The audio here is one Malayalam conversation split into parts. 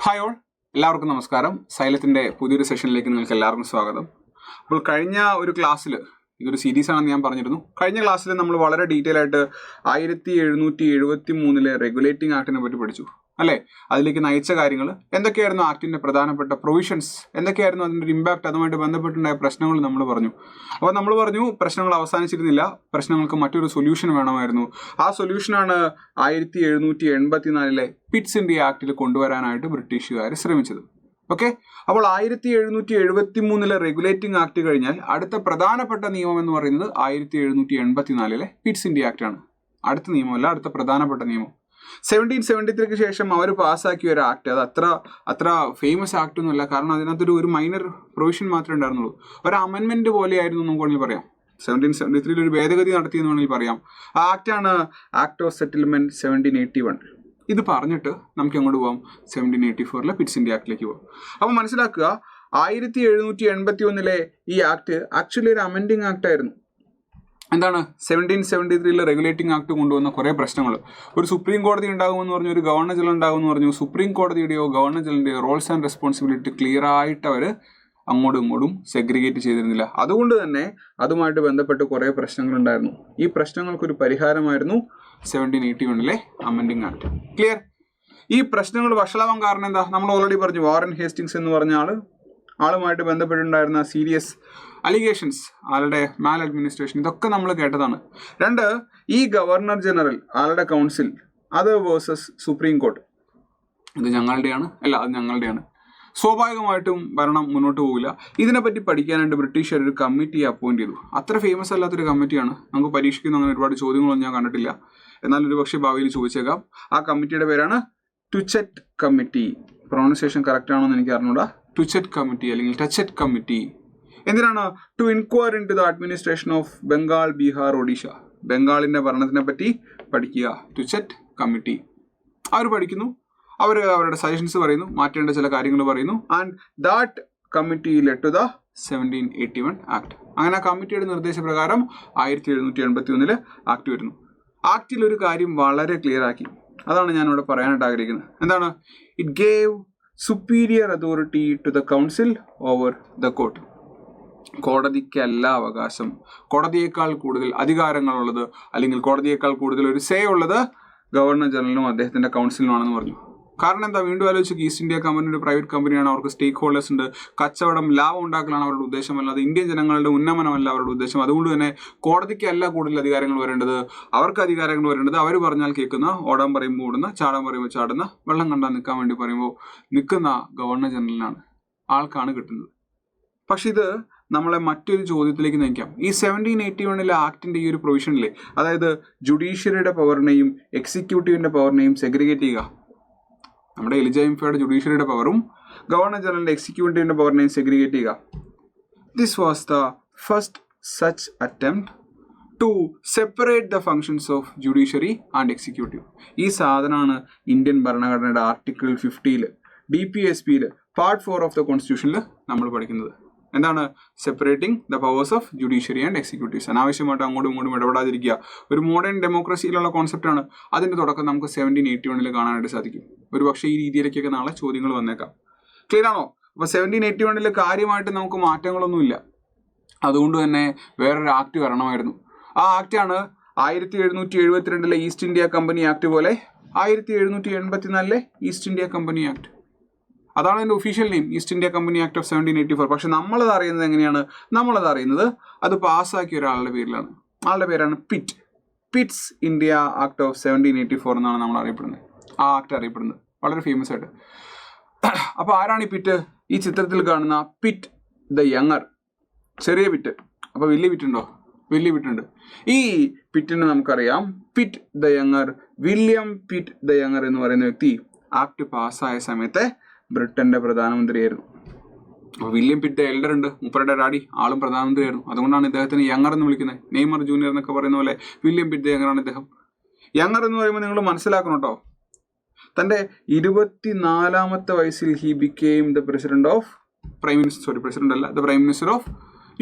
ഹായ് ഓൾ, എല്ലാവർക്കും നമസ്കാരം. സൈലത്തിൻ്റെ പുതിയൊരു സെഷനിലേക്ക് നിങ്ങൾക്ക് എല്ലാവർക്കും സ്വാഗതം. അപ്പോൾ കഴിഞ്ഞ ഒരു ക്ലാസ്സിൽ, ഇതൊരു സീരീസ് ആണെന്ന് ഞാൻ പറഞ്ഞിരുന്നു. കഴിഞ്ഞ ക്ലാസ്സിൽ നമ്മൾ വളരെ ഡീറ്റെയിൽ ആയിട്ട് 1773 റെഗുലേറ്റിംഗ് ആക്ടിനെ പറ്റി പഠിച്ചു അല്ലേ? അതിലേക്ക് നയിച്ച കാര്യങ്ങൾ എന്തൊക്കെയായിരുന്നു, ആക്ടിൻ്റെ പ്രധാനപ്പെട്ട പ്രൊവിഷൻസ് എന്തൊക്കെയായിരുന്നു, അതിൻ്റെ ഒരു ഇമ്പാക്ട്, അതുമായിട്ട് ബന്ധപ്പെട്ടുണ്ടായ പ്രശ്നങ്ങൾ നമ്മൾ പറഞ്ഞു. അപ്പോൾ നമ്മൾ പറഞ്ഞു പ്രശ്നങ്ങൾ അവസാനിച്ചിരുന്നില്ല, പ്രശ്നങ്ങൾക്ക് മറ്റൊരു സൊല്യൂഷൻ വേണമായിരുന്നു. ആ സൊല്യൂഷനാണ് 1784 പിറ്റ്സ് ഇന്ത്യ ആക്ടിൽ കൊണ്ടുവരാനായിട്ട് ബ്രിട്ടീഷുകാർ ശ്രമിച്ചത്. ഓക്കെ, അപ്പോൾ 1773 റെഗുലേറ്റിംഗ് ആക്ട് കഴിഞ്ഞാൽ അടുത്ത പ്രധാനപ്പെട്ട നിയമം എന്ന് പറയുന്നത് 1784 പിറ്റ്സ് ഇന്ത്യ ആക്ട് ആണ്. അടുത്ത നിയമമല്ല, അടുത്ത പ്രധാനപ്പെട്ട നിയമം. 1773 ശേഷം അവർ പാസ്സാക്കിയ ഒരു ആക്ട്, അത് അത്ര ഫേമസ് ആക്ട് ഒന്നുമല്ല, കാരണം അതിനകത്തൊരു ഒരു മൈനർ പ്രൊവിഷൻ മാത്രമേ ഉണ്ടായിരുന്നുള്ളൂ. ഒരു അമെൻമെന്റ് പോലെയായിരുന്നു നമുക്ക് വേണമെങ്കിൽ പറയാം. 1773 ഒരു ഭേദഗതി നടത്തിയെന്ന് വേണമെങ്കിൽ പറയാം. ആ ആക്ടാണ് ആക്ട് ഓഫ് സെറ്റിൽമെന്റ് 1781. ഇത് പറഞ്ഞിട്ട് നമുക്ക് എങ്ങോട്ട് പോകാം? 1784 പിറ്റ്സ് ഇന്ത്യ ആക്ടിലേക്ക് പോകാം. അപ്പോൾ മനസ്സിലാക്കുക, 1781 ഈ ആക്ട് ആക്ച്വലി ഒരു അമെൻഡിങ് ആക്ട് ആയിരുന്നു. എന്താണ്? 1773 റെഗുലേറ്റിംഗ് ആക്ട് കൊണ്ടുവന്ന കുറേ പ്രശ്നങ്ങൾ. ഒരു സുപ്രീം കോടതി ഉണ്ടാകുമെന്ന് പറഞ്ഞു, ഒരു ഗവർണർ ജനറൽ ഉണ്ടാകുമെന്ന് പറഞ്ഞു. സുപ്രീം കോടതിയുടെയോ ഗവർണർ ജനറലിൻ്റെയോ റോൾസ് ആൻഡ് റെസ്പോൺസിബിലിറ്റി ക്ലിയർ ആയിട്ട് അവർ അങ്ങോട്ടും ഇങ്ങോട്ടും സെഗ്രിഗേറ്റ് ചെയ്തിരുന്നില്ല. അതുകൊണ്ട് തന്നെ അതുമായിട്ട് ബന്ധപ്പെട്ട് കുറേ പ്രശ്നങ്ങളുണ്ടായിരുന്നു. ഈ പ്രശ്നങ്ങൾക്കൊരു പരിഹാരമായിരുന്നു 1781 അമെൻഡിങ് ആക്ട്. ക്ലിയർ? ഈ പ്രശ്നങ്ങൾ വഷളാവാൻ കാരണം എന്താ? നമ്മൾ ഓൾറെഡി പറഞ്ഞു, വാറൻ ഹേസ്റ്റിങ്സ് എന്ന് പറഞ്ഞ ആളുമായിട്ട് ബന്ധപ്പെട്ടുണ്ടായിരുന്ന സീരിയസ് അലിഗേഷൻസ്, ആളുടെ മാൽ അഡ്മിനിസ്ട്രേഷൻ, ഇതൊക്കെ നമ്മൾ കേട്ടതാണ്. രണ്ട്, ഈ ഗവർണർ ജനറൽ, ആളുടെ കൗൺസിൽ, അത് വേഴ്സസ് സുപ്രീം കോർട്ട്, ഇത് ഞങ്ങളുടെയാണ്, അല്ല അത് ഞങ്ങളുടെയാണ്. സ്വാഭാവികമായിട്ടും ഭരണം മുന്നോട്ട് പോകില്ല. ഇതിനെപ്പറ്റി പഠിക്കാനായിട്ട് ബ്രിട്ടീഷുകാർ ഒരു കമ്മിറ്റി അപ്പോയിന്റ് ചെയ്തു. അത്ര ഫേമസ് അല്ലാത്തൊരു കമ്മിറ്റിയാണ്. നമുക്ക് പരീക്ഷിക്കുന്ന അങ്ങനെ ഒരുപാട് ചോദ്യങ്ങളൊന്നും ഞാൻ കണ്ടിട്ടില്ല, എന്നാൽ ഒരു പക്ഷേ ഭാവിയിൽ ചോദിച്ചേക്കാം. ആ കമ്മിറ്റിയുടെ പേരാണ് ടുചെറ്റ് കമ്മിറ്റി. പ്രൊണൗൺസിയേഷൻ കറക്റ്റ് ആണോ എന്ന് എനിക്ക് അറിഞ്ഞൂടാ. ടുചെറ്റ് കമ്മിറ്റി അല്ലെങ്കിൽ ടച്ചെറ്റ് കമ്മിറ്റി. എന്തിനാണ്? To inquire into the administration of Bengal, Bihar, Odisha. ബംഗാളിന്റെ ഭരണത്തിനെ പറ്റി പഠിക്കുക. ടുചെറ്റ് കമ്മിറ്റി അവർ പഠിക്കുന്നു, അവരുടെ സജഷൻസ് പറയുന്നു, മാറ്റേണ്ട ചില കാര്യങ്ങൾ പറയുന്നു. And that committee led to the 1781 act. അങ്ങനെ ആ കമ്മിറ്റിയുടെ നിർദ്ദേശപ്രകാരം 1781 ആക്ട് വരുന്നു. ആക്ടിൽ ഒരു കാര്യം വളരെ ക്ലിയർ ആക്കി, അതാണ് ഞാൻ ഇവിടെ പറയാനായിട്ട് ആഗ്രഹിക്കുന്നത്. എന്താണ്? It gave superior authority to the council over the court. കോടതിക്കല്ല അവകാശം, കോടതിയേക്കാൾ കൂടുതൽ അധികാരങ്ങളുള്ളത്, അല്ലെങ്കിൽ കോടതിയേക്കാൾ കൂടുതൽ ഒരു സേ ഉള്ളത് ഗവർണർ ജനറലിനും അദ്ദേഹത്തിന്റെ കൗൺസിലിനുമാണെന്ന് പറഞ്ഞു. കാരണം എന്താ? വീണ്ടും ആലോചിച്ചു, ഈസ്റ്റ് ഇന്ത്യ കമ്പനി ഒരു പ്രൈവറ്റ് കമ്പനിയാണ്, അവർക്ക് സ്റ്റേക്ക് ഹോൾഡേഴ്സ് ഉണ്ട്, കച്ചവടം, ലാഭം ഉണ്ടാക്കലാണ് അവരുടെ ഉദ്ദേശമല്ലാതെ ഇന്ത്യൻ ജനങ്ങളുടെ ഉന്നമനമല്ല അവരുടെ ഉദ്ദേശം. അതുകൊണ്ട് തന്നെ കോടതിക്കല്ല കൂടുതൽ അധികാരങ്ങൾ വരേണ്ടത്, അവർക്ക് അധികാരങ്ങൾ വരേണ്ടത് അവർ പറഞ്ഞാൽ കേൾക്കുന്ന, ഓടാൻ പറയുമ്പോൾ ഓടുന്ന, ചാടാൻ പറയുമ്പോൾ ചാടുന്ന, വെള്ളം കണ്ടാൽ നിൽക്കാൻ വേണ്ടി പറയുമ്പോൾ നിൽക്കുന്ന ഗവർണർ ജനറലിനാണ്, ആൾക്കാണ് കിട്ടുന്നത്. പക്ഷെ ഇത് നമ്മളെ മറ്റൊരു ചോദ്യത്തിലേക്ക് നയിക്കാം. ഈ 1781 ആക്ടിന്റെ ഈ ഒരു പ്രൊവിഷനിലെ, അതായത് ജുഡീഷ്യറിയുടെ പവറിനെയും എക്സിക്യൂട്ടീവിന്റെ പവറിനെയും സെഗ്രിഗേറ്റ് ചെയ്യുക. നമ്മുടെ എലിജയുടെ ജുഡീഷ്യറിയുടെ പവറും ഗവർണർ ജനറലിന്റെ എക്സിക്യൂട്ടീവിന്റെ പവറിനെയും സെഗ്രിഗേറ്റ് ചെയ്യുക. This was the first such attempt to separate the functions of judiciary and executive. ഈ സാധനമാണ് ഇന്ത്യൻ ഭരണഘടനയുടെ article 50 DPSP part 4 of the കോൺസ്റ്റിറ്റ്യൂഷനിൽ നമ്മൾ പഠിക്കുന്നത്. എന്താണ്? Separating the powers of judiciary and executives. അനാവശ്യമായിട്ട് അങ്ങോട്ടും ഇങ്ങോട്ടും ഇടപെടാതിരിക്കുക. ഒരു മോഡേൺ ഡെമോക്രസിയിലുള്ള കോൺസെപ്റ്റാണ്. അതിന്റെ തുടക്കം നമുക്ക് 1781 കാണാനായിട്ട് സാധിക്കും. ഒരു പക്ഷേ ഈ രീതിയിലേക്കൊക്കെ നാളെ ചോദ്യങ്ങൾ വന്നേക്കാം. ക്ലിയർ ആണോ? അപ്പൊ 1781 കാര്യമായിട്ട് നമുക്ക് മാറ്റങ്ങളൊന്നുമില്ല. അതുകൊണ്ട് തന്നെ വേറൊരു ആക്ട് വരണമായിരുന്നു. ആ ആക്ടാണ് 1772 ഈസ്റ്റ് ഇന്ത്യ കമ്പനി ആക്ട് പോലെ 1784 ഈസ്റ്റ് ഇന്ത്യ കമ്പനി ആക്ട്. അതാണ് അതിൻ്റെ official name, east India company act of 1784. പക്ഷെ നമ്മളത് അറിയുന്നത് എങ്ങനെയാണ്? നമ്മളത് അറിയുന്നത് അത് പാസ്സാക്കിയ ഒരാളുടെ പേരിലാണ്. ആളുടെ പേരാണ് പിറ്റ്സ് ഇന്ത്യ ആക്ട് ഓഫ് 1784 എന്നാണ് നമ്മൾ അറിയപ്പെടുന്നത്. ആ ആക്ട് അറിയപ്പെടുന്നത് വളരെ ഫേമസ് ആയിട്ട്. അപ്പോൾ ആരാണ് ഈ പിറ്റ്? ഈ ചിത്രത്തിൽ കാണുന്ന പിറ്റ് ദ യങ്ങർ, ചെറിയ പിറ്റ്. അപ്പോൾ വലിയ പിറ്റുണ്ടോ? വലിയ പിറ്റുണ്ട്. ഈ പിറ്റിനെ നമുക്കറിയാം, Pitt the younger, William Pitt the younger എന്ന് പറയുന്ന വ്യക്തി ആക്ട് പാസ്സായ സമയത്തെ ബ്രിട്ടന്റെ പ്രധാനമന്ത്രിയായിരുന്നു. അപ്പോൾ വില്യം പിറ്റ് എൽഡർ ഉണ്ട്, മൂപ്പരുടെ ഡാഡി, ആളും പ്രധാനമന്ത്രിയായിരുന്നു. അതുകൊണ്ടാണ് ഇദ്ദേഹത്തിന് യങ്ങർ എന്ന് വിളിക്കുന്നത്. നെയ്മർ ജൂനിയർ എന്നൊക്കെ പറയുന്ന പോലെ വില്യം പിറ്റ് യങ്ങറാണ് ഇദ്ദേഹം. യങ്ങർ എന്ന് പറയുമ്പോൾ നിങ്ങൾ മനസ്സിലാക്കണം കേട്ടോ, തൻ്റെ 24ാമത്തെ വയസ്സിൽ he became the president of the prime minister of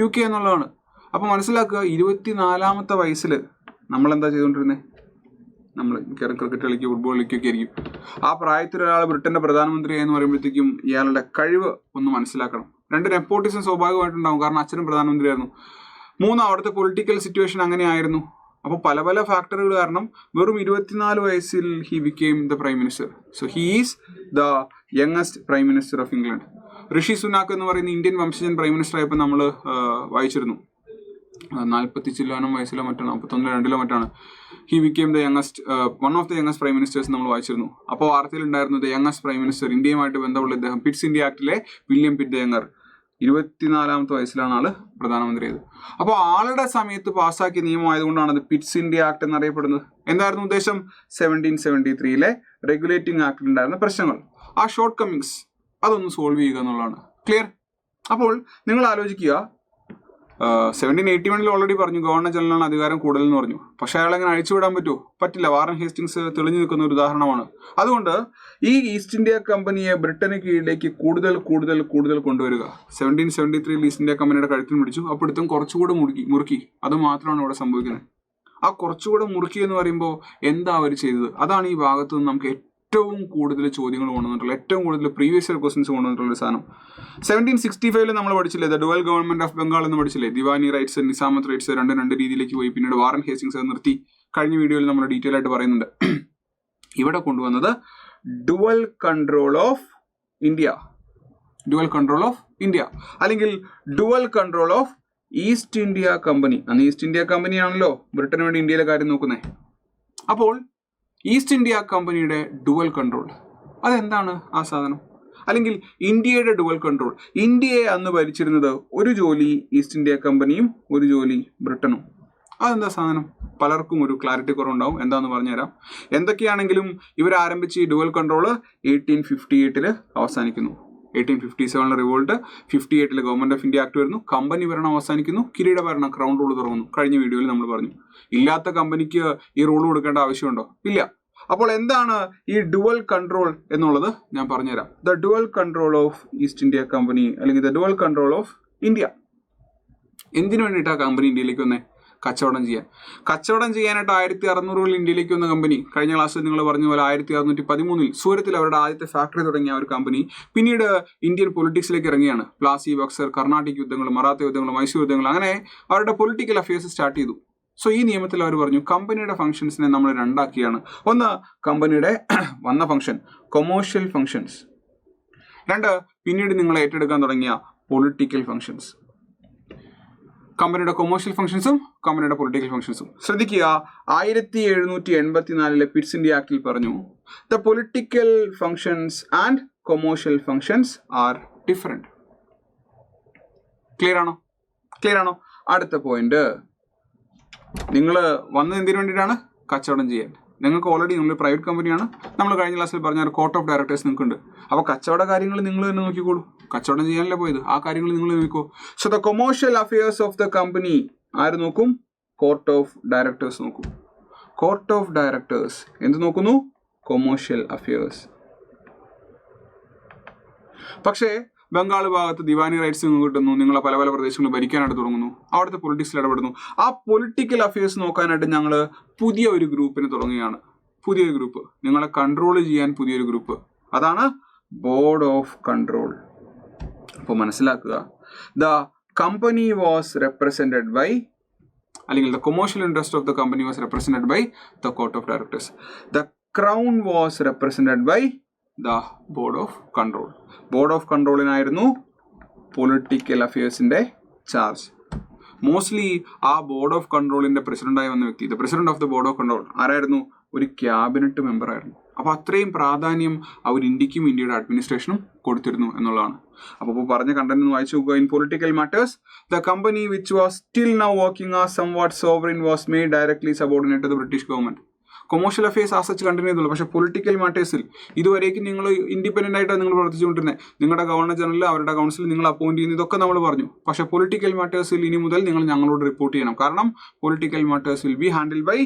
UK എന്നുള്ളതാണ്. അപ്പോൾ മനസ്സിലാക്കുക, 24ാമത്തെ വയസ്സിൽ നമ്മൾ എന്താ ചെയ്തുകൊണ്ടിരുന്നത്? നമ്മൾ മിക്കവാറും ക്രിക്കറ്റ് കളിക്കുക, ഫുട്ബോൾ കളിക്കുകയൊക്കെ ആയിരിക്കും. ആ പ്രായത്തിൽ ഒരാൾ ബ്രിട്ടന്റെ പ്രധാനമന്ത്രി എന്ന് പറയുമ്പോഴത്തേക്കും ഇയാളുടെ കഴിവ് ഒന്ന് മനസ്സിലാക്കണം. 2 നെപ്പോട്ടിസം സ്വാഭാവികമായിട്ടുണ്ടാവും, കാരണം അച്ഛനും പ്രധാനമന്ത്രിയായിരുന്നു. 3 അവിടുത്തെ പൊളിറ്റിക്കൽ സിറ്റുവേഷൻ അങ്ങനെ ആയിരുന്നു. അപ്പോൾ പല പല ഫാക്ടറുകൾ കാരണം വെറും 24 വയസ്സിൽ he became the prime minister. So he is the youngest prime minister of England. Rishi Sunak എന്ന് പറയുന്ന ഇന്ത്യൻ വംശജൻ പ്രൈം മിനിസ്റ്റർ ആയപ്പോൾ നമ്മൾ വായിച്ചിരുന്നു 40 ചില്ലാനം വയസ്സിലോ മറ്റാണ്, 41-2 മറ്റാണ് he became the youngest one of the youngest prime ministers നമ്മൾ വായിച്ചിരുന്നു. അപ്പോൾ വാർത്തയിൽ ഉണ്ടായിരുന്നു ദ യങ്ങസ്റ്റ് പ്രൈം മിനിസ്റ്റർ, ഇന്ത്യയുമായിട്ട് ബന്ധമുള്ള ഇദ്ദേഹം പിറ്റ്സ് ഇന്ത്യ ആക്ടിലെ വില്യം പിറ്റ് ദ യങ്ങർ. 24-ാമത്തെ വയസ്സിലാണ് ആള് പ്രധാനമന്ത്രിയായത്. അപ്പോൾ ആളുടെ സമയത്ത് പാസ്സാക്കിയ നിയമമായതുകൊണ്ടാണ് അത് പിറ്റ്സ് ഇന്ത്യ ആക്ട് എന്നറിയപ്പെടുന്നത്. എന്തായിരുന്നു ഉദ്ദേശം? 1773 റെഗുലേറ്റിംഗ് ആക്ടിൽ ഉണ്ടായിരുന്ന പ്രശ്നങ്ങൾ, ആ ഷോർട്ട് കമ്മിങ്സ് അതൊന്ന് സോൾവ് ചെയ്യുക എന്നുള്ളതാണ്. ക്ലിയർ? അപ്പോൾ നിങ്ങൾ ആലോചിക്കുക, 1781 ഓൾറെഡി പറഞ്ഞു ഗവർണർ ജനറലാണ് അധികാരം കൂടുതൽ എന്ന് പറഞ്ഞു. പക്ഷെ അയാൾ അങ്ങനെ അഴിച്ചുവിടാൻ പറ്റുമോ? പറ്റില്ല. വാറൻ ഹേസ്റ്റിങ്സ് തെളിഞ്ഞു നിൽക്കുന്ന ഒരു ഉദാഹരണമാണ്. അതുകൊണ്ട് ഈ ഈസ്റ്റ് ഇന്ത്യ കമ്പനിയെ ബ്രിട്ടന് കീഴിലേക്ക് കൂടുതൽ കൂടുതൽ കൂടുതൽ കൊണ്ടുവരിക. 1773 ഈസ്റ്റ് ഇന്ത്യ കമ്പനിയുടെ കഴുത്തിന് പിടിച്ചു. അപ്പോഴത്തും കുറച്ചുകൂടെ മുറുക്കി. അത് മാത്രമാണ് ഇവിടെ സംഭവിക്കുന്നത്. ആ കുറച്ചുകൂടെ മുറുക്കി എന്ന് പറയുമ്പോൾ എന്താ അവർ ചെയ്തത്? അതാണ് ഈ ഭാഗത്ത് നിന്ന് നമുക്ക് ഏറ്റവും കൂടുതൽ ചോദ്യങ്ങൾ കൊണ്ടുവന്നിട്ടുള്ള, ഏറ്റവും കൂടുതൽ പ്രീവിയസ് ഇയർ ക്വസ്റ്റ്യൻസ് കൊണ്ടുവന്നിട്ടുള്ള ഒരു സാധനം. 1765 നമ്മൾ പഠിച്ചില്ലേ, the dual government of Bengal എന്ന് പഠിച്ചില്ലേ? ദിവാനി റൈറ്റ്സ്, നിസാമത്ത് റൈറ്റ്സ്, രണ്ട് രീതിയിലേക്ക് പോയി. പിന്നീട് വാറൻ ഹേസ്റ്റിങ്സ് നിർത്തി. കഴിഞ്ഞ വീഡിയോയിൽ നമ്മൾ ഡീറ്റെയിൽ ആയിട്ട് പറയുന്നുണ്ട്. ഇവിടെ കൊണ്ടുവന്നത് ഡുവൽ കൺട്രോൾ ഓഫ് ഇന്ത്യ, അല്ലെങ്കിൽ dual control of East India company. അന്ന് ഈസ്റ്റ് ഇന്ത്യ കമ്പനിയാണല്ലോ ബ്രിട്ടന് വേണ്ടി ഇന്ത്യയിലെ കാര്യം നോക്കുന്നത്. അപ്പോൾ ഈസ്റ്റ് ഇന്ത്യ കമ്പനിയുടെ ഡുവൽ കൺട്രോൾ അതെന്താണ് ആ സാധനം? അല്ലെങ്കിൽ ഇന്ത്യയുടെ ഡുവൽ കൺട്രോൾ. ഇന്ത്യയെ അന്ന് ഭരിച്ചിരുന്നത് ഒരു ജോലി ഈസ്റ്റ് ഇന്ത്യ കമ്പനിയും ഒരു ജോലി ബ്രിട്ടനും. അതെന്താ സാധനം? പലർക്കും ഒരു ക്ലാരിറ്റി കുറവുണ്ടാവും. എന്താന്ന് പറഞ്ഞുതരാം. എന്തൊക്കെയാണെങ്കിലും ഇവർ ആരംഭിച്ച ഈ ഡുവൽ കൺട്രോൾ 1858 അവസാനിക്കുന്നു. 1857 revolt, 58 government of India act വരുന്നു, കമ്പനി ഭരണം അവസാനിക്കുന്നു, കിരീട ഭരണം ക്രൗൺ റൂൾ തുടങ്ങുന്നു. കഴിഞ്ഞ വീഡിയോയിൽ നമ്മൾ പറഞ്ഞു. ഇല്ലാത്ത കമ്പനിക്ക് ഈ റൂൾ കൊടുക്കേണ്ട ആവശ്യമുണ്ടോ? ഇല്ല. അപ്പോൾ എന്താണ് ഈ ഡുവൽ കൺട്രോൾ എന്നുള്ളത് ഞാൻ പറഞ്ഞുതരാം. The dual control of East India company, അല്ലെങ്കിൽ the dual control of India. എന്തിനു വേണ്ടിയിട്ടാണ് കമ്പനി ഇന്ത്യയിലേക്ക് വന്നേ? കച്ചവടം ചെയ്യാനായിട്ട് 1600 ഇന്ത്യയിലേക്ക് വന്ന കമ്പനി. കഴിഞ്ഞ ക്ലാസ്സിൽ നിങ്ങൾ പറഞ്ഞ പോലെ 1613 സൂരത്തിൽ അവരുടെ ആദ്യത്തെ ഫാക്ടറി തുടങ്ങിയ ഒരു കമ്പനി പിന്നീട് ഇന്ത്യൻ പൊളിറ്റിക്സിലേക്ക് ഇറങ്ങിയാണ്. പ്ലാസി, ബക്സർ, കർണാട്ടിക് യുദ്ധങ്ങൾ, മറാത്ത യുദ്ധങ്ങൾ, മൈസൂർ യുദ്ധങ്ങൾ, അങ്ങനെ അവരുടെ പൊളിറ്റിക്കൽ അഫയേഴ്സ് സ്റ്റാർട്ട് ചെയ്തു. സോ ഈ നിയമത്തിൽ അവർ പറഞ്ഞു കമ്പനിയുടെ ഫംഗ്ഷൻസിനെ നമ്മൾ രണ്ടാക്കിയാണ്. ഒന്ന്, കമ്പനിയുടെ വന്ന ഫംഗ്ഷൻ കൊമേഴ്ഷ്യൽ ഫംഗ്ഷൻസ്. 2, പിന്നീട് നിങ്ങൾ ഏറ്റെടുക്കാൻ തുടങ്ങിയ പൊളിറ്റിക്കൽ ഫംഗ്ഷൻസ്. കമ്പനിയുടെ കൊമേഴ്ഷ്യൽ ഫംഗ്ഷൻസും കമ്പനിയുടെ പൊളിറ്റിക്കൽ ഫംഗ്ഷൻസും. ശ്രദ്ധിക്കുക, 1784 പിറ്റ്സ് ഇന്ത്യ ആക്ടിൽ പറഞ്ഞു the political functions and commercial functions are different. Clear ആണോ? അടുത്ത പോയിന്റ്, നിങ്ങൾ വന്നത് എന്തിനു വേണ്ടിയിട്ടാണ്? കച്ചവടം ചെയ്യാൻ. നിങ്ങൾക്ക് ഓൾറെഡി നിങ്ങൾ പ്രൈവറ്റ് കമ്പനിയാണ്. നമ്മൾ കഴിഞ്ഞ ക്ലാസ്സിൽ പറഞ്ഞ ഒരു കോർട്ട് ഓഫ് ഡയറക്ടേഴ്സ് നിങ്ങൾക്കുണ്ട്. അപ്പോൾ കച്ചവട കാര്യങ്ങൾ നിങ്ങൾ തന്നെ നോക്കിക്കോളൂ. കച്ചവടം ചെയ്യാനല്ലേ പോയത്, ആ കാര്യങ്ങൾ നിങ്ങൾ നോക്കിക്കോ. So the commercial affairs of the company ആര് നോക്കും? കോർട്ട് ഓഫ് ഡയറക്ടേഴ്സ് നോക്കും. കോർട്ട് ഓഫ് ഡയറക്ടേഴ്സ് എന്ത് നോക്കുന്നു? Commercial affairs. പക്ഷേ ബംഗാൾ ഭാഗത്ത് ദിവാനി റൈറ്റ്സ് കിട്ടുന്നു. നിങ്ങളെ പല പല പ്രദേശങ്ങൾ ഭരിക്കാനായിട്ട് തുടങ്ങുന്നു. അവിടുത്തെ പൊളിറ്റിക്സിൽ ഇടപെടുന്നു. ആ പൊളിറ്റിക്കൽ അഫയേഴ്സ് നോക്കാനായിട്ട് ഞങ്ങൾ പുതിയ ഒരു ഗ്രൂപ്പിന് തുടങ്ങുകയാണ്. പുതിയൊരു ഗ്രൂപ്പ്, നിങ്ങളെ കൺട്രോൾ ചെയ്യാൻ പുതിയൊരു ഗ്രൂപ്പ്. അതാണ് ബോർഡ് ഓഫ് കൺട്രോൾ. അപ്പോൾ മനസ്സിലാക്കുക, the company was represented by, അല്ലെങ്കിൽ the commercial interest of the company was represented by the court of directors. The crown was represented by the board of control. Board of കൺട്രോളിനായിരുന്നു പൊളിറ്റിക്കൽ അഫയേഴ്സിന്റെ ചാർജ്. മോസ്റ്റ്ലി ആ ബോർഡ് ഓഫ് കൺട്രോളിന്റെ പ്രസിഡന്റായി വന്ന വ്യക്തി, the president of the board of control ആരായിരുന്നു? ഒരു ക്യാബിനറ്റ് മെമ്പർ ആയിരുന്നു. അപ്പോൾ അത്രയും പ്രാധാന്യം അവർ ഇന്ത്യക്കും ഇന്ത്യയുടെ അഡ്മിനിസ്ട്രേഷനും കൊടുത്തിരുന്നു എന്നുള്ളതാണ്. അപ്പോൾ പറഞ്ഞ കണ്ടന്റ് ഒന്ന് വായിച്ചു നോക്കുക. In political matters the company which was still now working as somewhat sovereign was made directly subordinate to the British government. Commercial affairs as such continue ചെയ്തുള്ളൂ. പക്ഷേ പൊളിറ്റിക്കൽ മാറ്റേഴ്സിൽ ഇതുവരേക്കും നിങ്ങൾ ഇൻഡിപെൻഡന്റ് ആയിട്ടാണ് നിങ്ങൾ പ്രവർത്തിച്ചുകൊണ്ടിരുന്നത്. നിങ്ങളുടെ ഗവർണർ ജനറൽ, അവരുടെ കൗൺസിൽ നിങ്ങൾ അപ്പോയിന്റ് ചെയ്യുന്ന ഇതൊക്കെ നമ്മൾ പറഞ്ഞു. പക്ഷേ പൊളിറ്റിക്കൽ മാറ്റേഴ്സിൽ ഇനി മുതൽ നിങ്ങൾ ഞങ്ങളോട് റിപ്പോർട്ട് ചെയ്യണം. കാരണം political matters will be handle by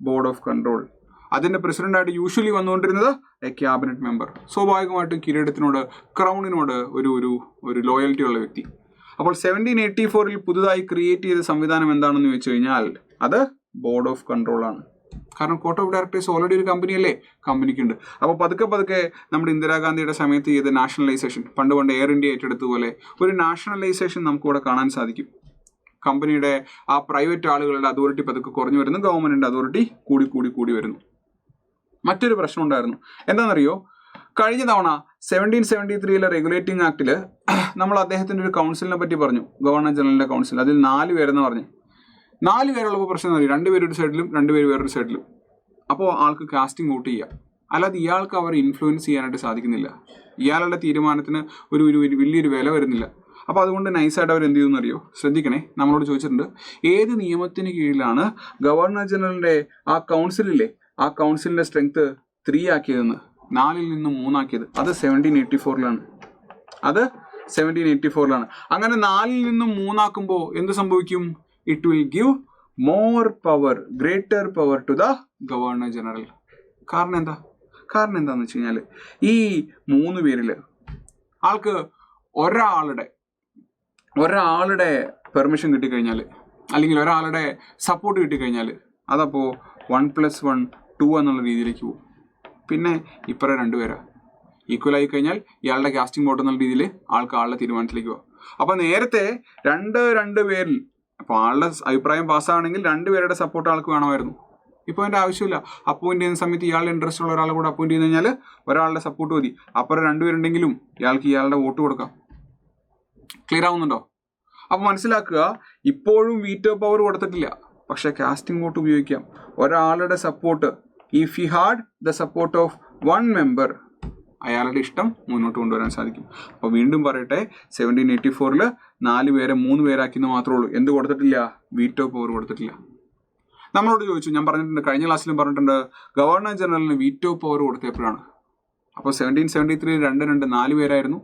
board of control. അതിന്റെ പ്രസിഡന്റായിട്ട് യൂഷ്വലി വന്നുകൊണ്ടിരുന്നത് എ ക്യാബിനറ്റ് മെമ്പർ. സ്വാഭാവികമായിട്ടും കിരീടത്തിനോട്, ക്രൗണിനോട് ഒരു ലോയൽറ്റി ഉള്ള വ്യക്തി. അപ്പോൾ 1784 പുതുതായി ക്രിയേറ്റ് ചെയ്ത സംവിധാനം എന്താണെന്ന് വെച്ച് കഴിഞ്ഞാൽ അത് ബോർഡ് ഓഫ് കൺട്രോൾ ആണ്. കാരണം കോർട്ട് ഓഫ് ഡയറക്ടേഴ്സ് ഓൾറെഡി ഒരു കമ്പനിയല്ലേ, കമ്പനിക്കുണ്ട്. അപ്പോൾ പതുക്കെ നമ്മുടെ ഇന്ദിരാഗാന്ധിയുടെ സമയത്ത് ചെയ്ത നാഷണലൈസേഷൻ, പണ്ട് എയർ ഇന്ത്യ ഏറ്റെടുത്തതുപോലെ ഒരു നാഷണലൈസേഷൻ നമുക്കിവിടെ കാണാൻ സാധിക്കും. കമ്പനിയുടെ ആ പ്രൈവറ്റ് ആളുകളുടെ അതോറിറ്റി പതുക്കെ കുറഞ്ഞു വരുന്നു, ഗവൺമെന്റിന്റെ അതോറിറ്റി കൂടി വരുന്നു. മറ്റൊരു പ്രശ്നം ഉണ്ടായിരുന്നു, എന്താണെന്നറിയോ? കഴിഞ്ഞ തവണ 1773 റെഗുലേറ്റിംഗ് ആക്ടിൽ നമ്മൾ അദ്ദേഹത്തിന്റെ ഒരു കൗൺസിലിനെ പറ്റി പറഞ്ഞു, ഗവർണർ ജനറലിന്റെ കൗൺസിൽ. അതിൽ 4 പേരെന്ന് പറഞ്ഞു. 4 പേരുള്ളപ്പോൾ പ്രശ്നം അറിയാം, 2 പേര് ഒരു സൈഡിലും 2 പേര് വേറൊരു സൈഡിലും. അപ്പോൾ ആൾക്ക് കാസ്റ്റിംഗ് വോട്ട് ചെയ്യാം, അല്ലാതെ ഇയാൾക്ക് അവരെ ഇൻഫ്ലുവൻസ് ചെയ്യാനായിട്ട് സാധിക്കുന്നില്ല. ഇയാളുടെ തീരുമാനത്തിന് ഒരു വലിയൊരു വില വരുന്നില്ല. അപ്പോൾ അതുകൊണ്ട് നൈസായിട്ട് അവർ എന്ത് ചെയ്യുമെന്ന് അറിയോ? ശ്രദ്ധിക്കണേ, നമ്മളോട് ചോദിച്ചിട്ടുണ്ട്, ഏത് നിയമത്തിന് കീഴിലാണ് ഗവർണർ ജനറലിന്റെ ആ കൗൺസിലില്ലേ, ആ കൗൺസിലിന്റെ സ്ട്രെങ്ത് 3 ആക്കിയതെന്ന്, 4 നിന്നും 3 ആക്കിയത്? അത് 1784 അത് 1784 അങ്ങനെ 4 നിന്നും 3 ആക്കുമ്പോൾ എന്ത് സംഭവിക്കും? It will give more power, greater power to the governor general. കാരണം എന്താന്ന് വെച്ച് കഴിഞ്ഞാൽ, ഈ 3 പേരിൽ ആൾക്ക് ഒരാളുടെ പെർമിഷൻ കിട്ടിക്കഴിഞ്ഞാൽ, അല്ലെങ്കിൽ ഒരാളുടെ സപ്പോർട്ട് കിട്ടിക്കഴിഞ്ഞാൽ, അതപ്പോൾ 1+1 2 എന്നുള്ള രീതിയിലേക്ക് പോകും. പിന്നെ ഇപ്പറേ 2 പേരാ ഈക്വൽ ആയി കഴിഞ്ഞാൽ ഇയാളുടെ കാസ്റ്റിംഗ് വോട്ട് എന്നുള്ള രീതിയിൽ ആളുടെ തീരുമാനത്തിലേക്ക് പോകും. അപ്പോൾ നേരത്തെ 2 പേരിൽ അപ്പോൾ ആളുടെ അഭിപ്രായം പാസ്സാണെങ്കിൽ 2 പേരുടെ സപ്പോർട്ട് ആൾക്ക് വേണമായിരുന്നു. ഇപ്പോൾ അതിൻ്റെ ആവശ്യമില്ല. അപ്പോയിന്റ് ചെയ്യുന്ന സമയത്ത് ഇയാളുടെ ഇൻട്രസ്റ്റ് ഉള്ള ഒരാളെ കൂടെ അപ്പോയിന്റ് ചെയ്ത് കഴിഞ്ഞാൽ ഒരാളുടെ സപ്പോർട്ട് മതി. അപ്പുറം 2 പേരുണ്ടെങ്കിലും ഇയാൾക്ക് ഇയാളുടെ വോട്ട് കൊടുക്കാം. ക്ലിയർ ആവുന്നുണ്ടോ? അപ്പോൾ മനസ്സിലാക്കുക, ഇപ്പോഴും വീറ്റോ പവർ കൊടുത്തിട്ടില്ല, പക്ഷെ കാസ്റ്റിംഗ് വോട്ട് ഉപയോഗിക്കാം. ഒരാളുടെ support, if he had the support of 1 member, അയാളുടെ ഇഷ്ടം മുന്നോട്ട് കൊണ്ടുവരാൻ സാധിക്കും. അപ്പോൾ വീണ്ടും പറയട്ടെ, 1784 4 പേരെ 3 പേരാക്കിയെന്ന് മാത്രമേ ഉള്ളൂ. എന്ത് കൊടുത്തിട്ടില്ല? വീറ്റോ പവർ കൊടുത്തിട്ടില്ല. നമ്മളോട് ചോദിച്ചു, ഞാൻ പറഞ്ഞിട്ടുണ്ട്, കഴിഞ്ഞ ക്ലാസ്സിലും പറഞ്ഞിട്ടുണ്ട്, ഗവർണർ ജനറലിന് വീറ്റോ പവർ കൊടുത്തപ്പോഴാണ്. അപ്പോൾ 1773 2 4 പേരായിരുന്നു,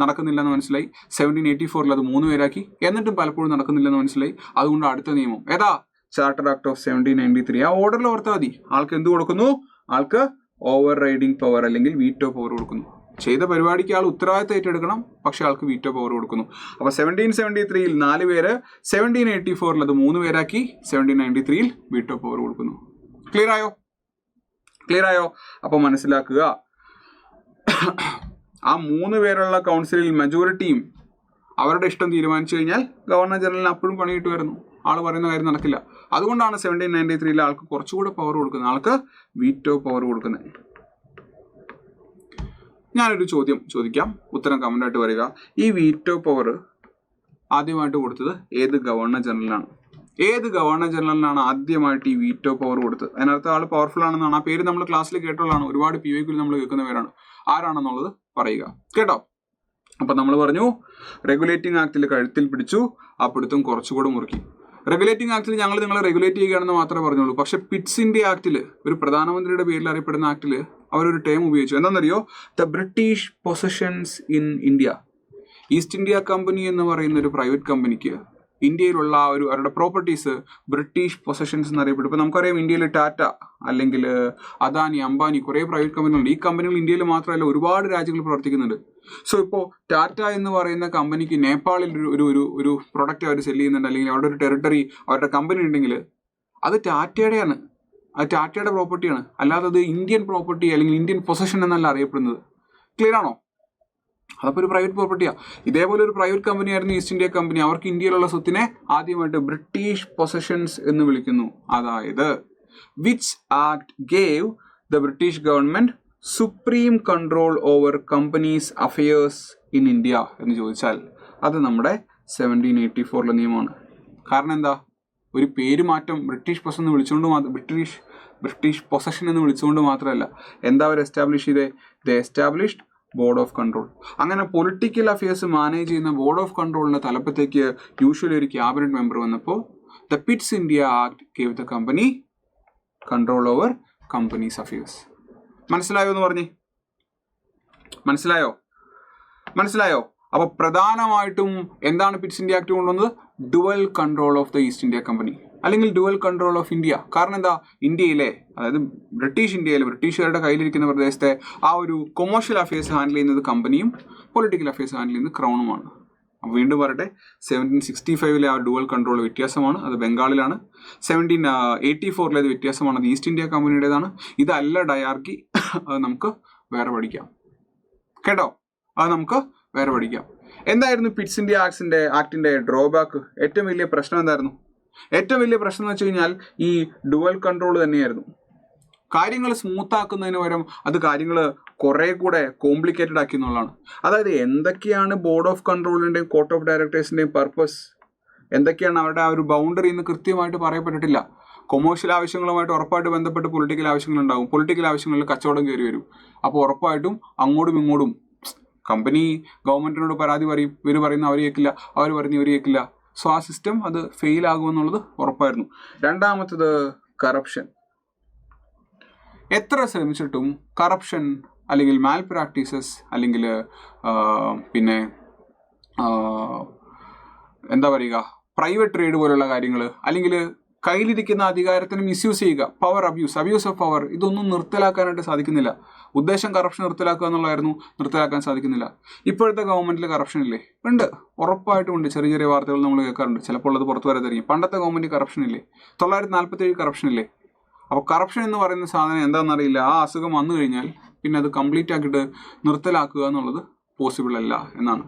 നടക്കുന്നില്ലെന്ന് മനസ്സിലായി. 1784 അത് 3 പേരാക്കി, എന്നിട്ടും പലപ്പോഴും നടക്കുന്നില്ലെന്ന് മനസ്സിലായി. അതുകൊണ്ട് അടുത്ത നിയമം ഏതാ? Charter act of 1793. ആ ഓർഡറിൽ ഓർത്താൽ മതി. ആൾക്ക് എന്ത് കൊടുക്കുന്നു? ആൾക്ക് ഓവർ റൈഡിംഗ് പവർ അല്ലെങ്കിൽ വീറ്റോ പവർ കൊടുക്കുന്നു. ചെയ്ത പരിപാടിക്ക് ആൾ ഉത്തരവാദിത്തം ഏറ്റെടുക്കണം, പക്ഷെ ആൾക്ക് വീറ്റോ പവർ കൊടുക്കുന്നു. അപ്പോൾ 1773 4 പേര്, 1784 അത് 3 പേരാക്കി, 1793 വീറ്റോ പവർ കൊടുക്കുന്നു. ക്ലിയർ ആയോ? അപ്പോൾ മനസ്സിലാക്കുക, ആ 3 പേരുള്ള കൗൺസിലിൽ മെജോറിറ്റിയും അവരുടെ ഇഷ്ടം തീരുമാനിച്ചു കഴിഞ്ഞാൽ ഗവർണർ ജനറലിന് അപ്പോഴും പണി കിട്ടുമായിരുന്നു. ആൾ പറയുന്ന കാര്യം നടക്കില്ല. അതുകൊണ്ടാണ് 1793 ആൾക്ക് കുറച്ചുകൂടെ പവർ കൊടുക്കുന്നത്, ആൾക്ക് വീറ്റോ പവർ കൊടുക്കുന്നത്. ഞാനൊരു ചോദ്യം ചോദിക്കാം, ഉത്തരം കമൻ്റായിട്ട് വരിക. ഈ വീറ്റോ പവർ ആദ്യമായിട്ട് കൊടുത്തത് ഏത് ഗവർണർ ജനറലിനാണ് ആദ്യമായിട്ട് ഈ വീറ്റോ പവർ കൊടുത്തത്? അതിനർത്ഥം ആൾ പവർഫുൾ ആണെന്നാണ്. ആ പേര് നമ്മൾ ക്ലാസ്സിൽ കേട്ടുള്ളതാണ്, ഒരുപാട് PYQ നമ്മൾ കേൾക്കുന്ന പേരാണ്. ആരാണെന്നുള്ളത് പറയുക കേട്ടോ. അപ്പൊ നമ്മൾ പറഞ്ഞു, റെഗുലേറ്റിംഗ് ആക്ടിൽ കഴുത്തിൽ പിടിച്ചു, ആ പിടുത്തം കുറച്ചുകൂടെ മുറുക്കി. റെഗുലേറ്റിംഗ് ആക്ടിൽ ഞങ്ങൾ നിങ്ങളെ റെഗുലേറ്റ് ചെയ്യുകയാണെന്ന് മാത്രമേ പറഞ്ഞുള്ളൂ. പക്ഷെ പിറ്റ്സ് ഇന്ത്യ ആക്ടിൽ, ഒരു പ്രധാനമന്ത്രിയുടെ പേരിൽ അറിയപ്പെടുന്ന ആക്ടിൽ അവരൊരു ടേം ഉപയോഗിച്ചു. എന്താണെന്നറിയോ? The British possessions in India. East India company എന്ന് പറയുന്ന ഒരു പ്രൈവറ്റ് കമ്പനിക്ക് ഇന്ത്യയിലുള്ള അവരുടെ പ്രോപ്പർട്ടീസ് ബ്രിട്ടീഷ് പൊസഷൻസ് എന്നറിയപ്പെടും. ഇപ്പം നമുക്കറിയാം, ഇന്ത്യയിൽ ടാറ്റ അല്ലെങ്കിൽ അദാനി, അംബാനി, കുറേ പ്രൈവറ്റ് കമ്പനികളുണ്ട്. ഈ കമ്പനികൾ ഇന്ത്യയിൽ മാത്രമല്ല ഒരുപാട് രാജ്യങ്ങളിൽ പ്രവർത്തിക്കുന്നുണ്ട്. സോ ഇപ്പോൾ ടാറ്റ എന്ന് പറയുന്ന കമ്പനിക്ക് നേപ്പാളിൽ ഒരു പ്രൊഡക്റ്റ് അവർ സെല് ചെയ്യുന്നുണ്ട്, അല്ലെങ്കിൽ അവിടെ ഒരു ടെറിട്ടറി അവരുടെ കമ്പനി ഉണ്ടെങ്കിൽ അത് ടാറ്റയുടെയാണ്, അത് ടാറ്റയുടെ പ്രോപ്പർട്ടിയാണ്, അല്ലാതെ അത് ഇന്ത്യൻ പ്രോപ്പർട്ടി അല്ലെങ്കിൽ ഇന്ത്യൻ പൊസഷൻ എന്നല്ല അറിയപ്പെടുന്നത്. ക്ലിയർ ആണോ? അതപ്പോൾ ഒരു പ്രൈവറ്റ് പ്രോപ്പർട്ടിയാണ്. ഇതേപോലെ ഒരു പ്രൈവറ്റ് കമ്പനി ആയിരുന്നു ഈസ്റ്റ് ഇന്ത്യ കമ്പനി. അവർക്ക് ഇന്ത്യയിലുള്ള സ്വത്തിനെ ആദ്യമായിട്ട് ബ്രിട്ടീഷ് പൊസഷൻസ് എന്ന് വിളിക്കുന്നു. അതായത് which act gave the British government supreme control over companies affairs in India എന്ന് ചോദിച്ചാൽ അത് നമ്മുടെ 1784 നിയമമാണ്. കാരണം എന്താ? ഒരു പേര് മാറ്റം, ബ്രിട്ടീഷ് പൊസഷൻ എന്ന് വിളിച്ചുകൊണ്ട് ബ്രിട്ടീഷ് പൊസഷൻ എന്ന് വിളിച്ചുകൊണ്ട് മാത്രമല്ല, എന്താ അവർ എസ്റ്റാബ്ലിഷ് ചെയ്തേ? The established board of control. അങ്ങനെ പൊളിറ്റിക്കൽ അഫയേഴ്സ് മാനേജ് ചെയ്യുന്ന ബോർഡ് ഓഫ് കൺട്രോളിന്റെ തലപ്പത്തേക്ക് യൂഷ്വലി ഒരു ക്യാബിനറ്റ് മെമ്പർ വന്നപ്പോൾ the Pitt's India act gave the company control over companies affairs. മനസ്സിലായോ എന്ന് പറഞ്ഞേ? മനസ്സിലായോ? അപ്പോൾ പ്രധാനമായിട്ടും എന്താണ് പിറ്റ്സ് ഇന്ത്യ ആക്ട് കൊണ്ടുവന്നത്? Dual control of the east India company, അല്ലെങ്കിൽ ഡുവൽ കൺട്രോൾ ഓഫ് ഇന്ത്യ. കാരണം എന്താ? ഇന്ത്യയിലെ, അതായത് ബ്രിട്ടീഷുകാരുടെ കയ്യിലിരിക്കുന്ന പ്രദേശത്തെ ആ ഒരു കൊമേഴ്ഷ്യൽ അഫയേഴ്സ് ഹാൻഡിൽ ചെയ്യുന്നത് കമ്പനിയും പൊളിറ്റിക്കൽ അഫയേഴ്സ് ഹാൻഡിൽ ചെയ്യുന്നത് ക്രൗണുമാണ്. വീണ്ടും പറയട്ടെ, 1765 ആ ഡുവൽ കൺട്രോൾ വ്യത്യാസമാണ്, അത് ബംഗാളിലാണ്. 1784 വ്യത്യാസമാണ്, അത് ഈസ്റ്റ് ഇന്ത്യ കമ്പനിയുടേതാണ്. ഇതല്ല ഡയാർക്കി, അത് നമുക്ക് വേറെ പഠിക്കാം കേട്ടോ, അത് നമുക്ക് വേറെ പഠിക്കാം. എന്തായിരുന്നു പിറ്റ്സ് ഇന്ത്യ ആക്ടിന്റെ ഡ്രോബാക്ക്? ഏറ്റവും വലിയ പ്രശ്നം എന്തായിരുന്നു? ഏറ്റവും വലിയ പ്രശ്നം എന്ന് വെച്ച് കഴിഞ്ഞാൽ ഈ ഡുവൽ കൺട്രോൾ തന്നെയായിരുന്നു. കാര്യങ്ങൾ സ്മൂത്ത് ആക്കുന്നതിന് പകരം അത് കാര്യങ്ങൾ കുറെ കൂടെ കോംപ്ലിക്കേറ്റഡ് ആക്കി എന്നുള്ളതാണ്. അതായത് എന്തൊക്കെയാണ് ബോർഡ് ഓഫ് കൺട്രോളിന്റെയും കോർട്ട് ഓഫ് ഡയറക്ടേഴ്സിന്റെയും പർപ്പസ്, എന്തൊക്കെയാണ് അവരുടെ ആ ഒരു ബൗണ്ടറി എന്ന് കൃത്യമായിട്ട് പറയപ്പെട്ടിട്ടില്ല. കൊമേഴ്ഷ്യൽ ആവശ്യങ്ങളുമായിട്ട് ഉറപ്പായിട്ട് ബന്ധപ്പെട്ട് പൊളിറ്റിക്കൽ ആവശ്യങ്ങളുണ്ടാകും. പൊളിറ്റിക്കൽ ആവശ്യങ്ങളിൽ കച്ചവടം കയറി വരും. അപ്പോൾ ഉറപ്പായിട്ടും അങ്ങോട്ടും ഇങ്ങോട്ടും കമ്പനി ഗവൺമെന്റിനോട് പരാതി പറയും, ഇവർ പറയുന്ന അവർ കേൾക്കില്ല, അവർ പറയുന്ന ഇവർ കേൾക്കില്ല. സോ ആ സിസ്റ്റം അത് ഫെയിൽ ആകുമെന്നുള്ളത് ഉറപ്പായിരുന്നു. രണ്ടാമത്തത് കറപ്ഷൻ. എത്ര ശ്രമിച്ചിട്ടും കറപ്ഷൻ അല്ലെങ്കിൽ മാൽ പ്രാക്ടീസസ് അല്ലെങ്കിൽ പിന്നെ എന്താ പറയുക, പ്രൈവറ്റ് ട്രേഡ് പോലുള്ള കാര്യങ്ങൾ, അല്ലെങ്കിൽ കയ്യിലിരിക്കുന്ന അധികാരത്തിന് മിസ്യൂസ് ചെയ്യുക, പവർ അബ്യൂസ് ഓഫ് പവർ, ഇതൊന്നും നിർത്തലാക്കാനായിട്ട് സാധിക്കുന്നില്ല. ഉദ്ദേശം കറപ്ഷൻ നിർത്തലാക്കുക എന്നുള്ളതായിരുന്നു, നിർത്തലാക്കാൻ സാധിക്കുന്നില്ല. ഇപ്പോഴത്തെ ഗവൺമെന്റിൽ കറപ്ഷൻ ഇല്ലേ? ഉണ്ട്, ഉറപ്പായിട്ടും ഉണ്ട്. ചെറിയ ചെറിയ വാർത്തകൾ നമ്മൾ കേൾക്കാറുണ്ട്, ചിലപ്പോൾ അത് പുറത്തു വരാതിരിക്കും. പണ്ടത്തെ ഗവൺമെന്റ് കറപ്ഷൻ ഇല്ലേ? 947 കറപ്ഷൻ ഇല്ലേ? അപ്പോൾ കറപ്ഷൻ എന്ന് പറയുന്ന സാധനം എന്താണെന്നറിയില്ല. ആ അസുഖം വന്നു കഴിഞ്ഞാൽ പിന്നെ അത് കംപ്ലീറ്റ് ആക്കിയിട്ട് നിർത്തലാക്കുക എന്നുള്ളത് പോസിബിൾ അല്ല എന്നാണ്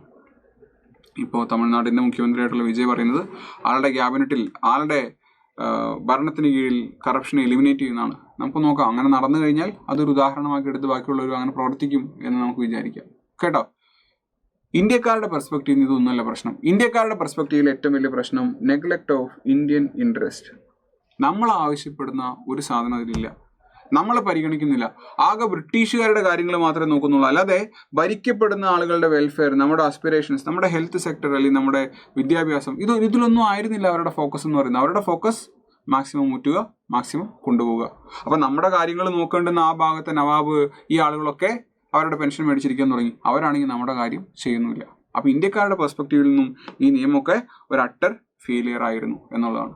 ഇപ്പോൾ തമിഴ്നാടിൻ്റെ മുഖ്യമന്ത്രിയായിട്ടുള്ള വിജയ് പറയുന്നത്. ആളുടെ ക്യാബിനറ്റിൽ, ആളുടെ ഭരണത്തിന് കീഴിൽ കറപ്ഷനെ എലിമിനേറ്റ് ചെയ്യുന്നതാണ്. നമുക്ക് നോക്കാം, അങ്ങനെ നടന്നു കഴിഞ്ഞാൽ അതൊരു ഉദാഹരണമാക്കി എടുത്ത് ബാക്കിയുള്ളവർ അങ്ങനെ പ്രവർത്തിക്കും എന്ന് നമുക്ക് വിചാരിക്കാം കേട്ടോ. ഇന്ത്യക്കാരുടെ പെർസ്പെക്റ്റീവിൽ ഇതൊന്നുമല്ല പ്രശ്നം. ഇന്ത്യക്കാരുടെ പെർസ്പെക്റ്റീവിൽ ഏറ്റവും വലിയ പ്രശ്നം നെഗ്ലക്ട് ഓഫ് ഇന്ത്യൻ ഇൻട്രസ്റ്റ്. നമ്മൾ ആവശ്യപ്പെടുന്ന ഒരു സാധനം അതിലില്ല, നമ്മൾ പരിഗണിക്കുന്നില്ല. ആകെ ബ്രിട്ടീഷുകാരുടെ കാര്യങ്ങൾ മാത്രമേ നോക്കുന്നുള്ളൂ. അല്ലാതെ ഭരിക്കപ്പെടുന്ന ആളുകളുടെ വെൽഫെയർ, നമ്മുടെ ആസ്പിറേഷൻസ്, നമ്മുടെ ഹെൽത്ത് സെക്ടർ അല്ലെങ്കിൽ നമ്മുടെ വിദ്യാഭ്യാസം, ഇതിലൊന്നും ആയിരുന്നില്ല അവരുടെ ഫോക്കസ് എന്ന് പറയുന്നത്. അവരുടെ ഫോക്കസ് മാക്സിമം മുറ്റുക, മാക്സിമം കൊണ്ടുപോവുക. അപ്പം നമ്മുടെ കാര്യങ്ങൾ നോക്കേണ്ടുന്ന ആ ഭാഗത്തെ നവാബ്, ഈ ആളുകളൊക്കെ അവരുടെ പെൻഷൻ മേടിച്ചിരിക്കാൻ തുടങ്ങി. അവരാണെങ്കിൽ നമ്മുടെ കാര്യം ചെയ്യുന്നില്ല. അപ്പം ഇന്ത്യക്കാരുടെ പെർസ്പെക്റ്റീവിൽ നിന്നും ഈ നിയമമൊക്കെ ഒരു അട്ടർ ഫെയിലിയർ ആയിരുന്നു എന്നുള്ളതാണ്.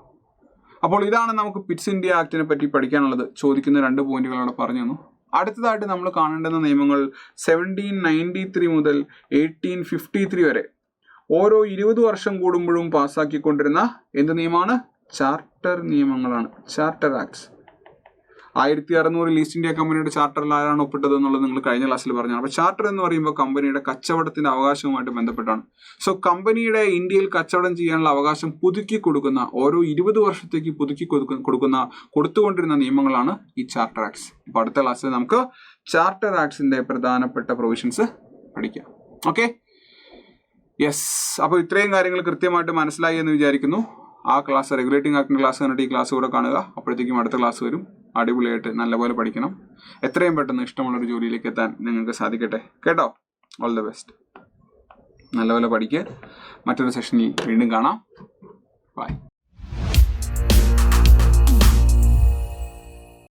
അപ്പോൾ ഇതാണ് നമുക്ക് പിറ്റ്സ് ഇന്ത്യ ആക്ടിനെ പറ്റി പഠിക്കാനുള്ളത്. ചോദിക്കുന്ന 2 പോയിന്റുകൾ അവിടെ പറഞ്ഞു തന്നു. അടുത്തതായിട്ട് നമ്മൾ കാണേണ്ടുന്ന നിയമങ്ങൾ 1793 മുതൽ 1853 വരെ ഓരോ 20 വർഷം കൂടുമ്പോഴും പാസ്സാക്കിക്കൊണ്ടിരുന്ന എന്ത് നിയമമാണ്? ചാർട്ടർ നിയമങ്ങളാണ്, ചാർട്ടർ ആക്ട്സ്. 1600 ഈസ്റ്റ് ഇന്ത്യ കമ്പനിയുടെ ചാർട്ടറിൽ ആരാണ് ഒപ്പിട്ടത് എന്നുള്ളത് നിങ്ങൾ കഴിഞ്ഞ ക്ലാസ്സിൽ പറഞ്ഞാണ്. അപ്പോൾ ചാർട്ടർ എന്ന് പറയുമ്പോൾ കമ്പനിയുടെ കച്ചവടത്തിന്റെ അവകാശവുമായിട്ട് ബന്ധപ്പെട്ടാണ്. സോ കമ്പനിയുടെ ഇന്ത്യയിൽ കച്ചവടം ചെയ്യാനുള്ള അവകാശം പുതുക്കി കൊടുക്കുന്ന, ഓരോ 20 വർഷത്തേക്ക് പുതുക്കി കൊടുത്തുകൊണ്ടിരുന്ന നിയമങ്ങളാണ് ഈ ചാർട്ടർ ആക്ട്സ്. അപ്പോൾ അടുത്ത ക്ലാസ്സിൽ നമുക്ക് ചാർട്ടർ ആക്ട്സിന്റെ പ്രധാനപ്പെട്ട പ്രൊവിഷൻസ് പഠിക്കാം. Okay, yes. അപ്പോൾ ഇത്രയും കാര്യങ്ങൾ കൃത്യമായിട്ട് മനസ്സിലായി എന്ന് വിചാരിക്കുന്നു. ആ ക്ലാസ്, റെഗുലേറ്റിംഗ് ആക്ടിന്റെ ക്ലാസ് കണ്ടിട്ട് ഈ ക്ലാസ് കൂടെ കാണുക. അപ്പോഴത്തേക്കും അടുത്ത ക്ലാസ് വരും. അടിപൊളിയായിട്ട് നല്ലപോലെ പഠിക്കണം. എത്രയും പെട്ടെന്ന് ഇഷ്ടമുള്ളൊരു ജോലിയിലേക്ക് എത്താൻ നിങ്ങൾക്ക് സാധിക്കട്ടെ കേട്ടോ. All the best. നല്ലപോലെ പഠിക്കുക. മറ്റൊരു സെഷനിൽ വീണ്ടും കാണാം. ബൈ.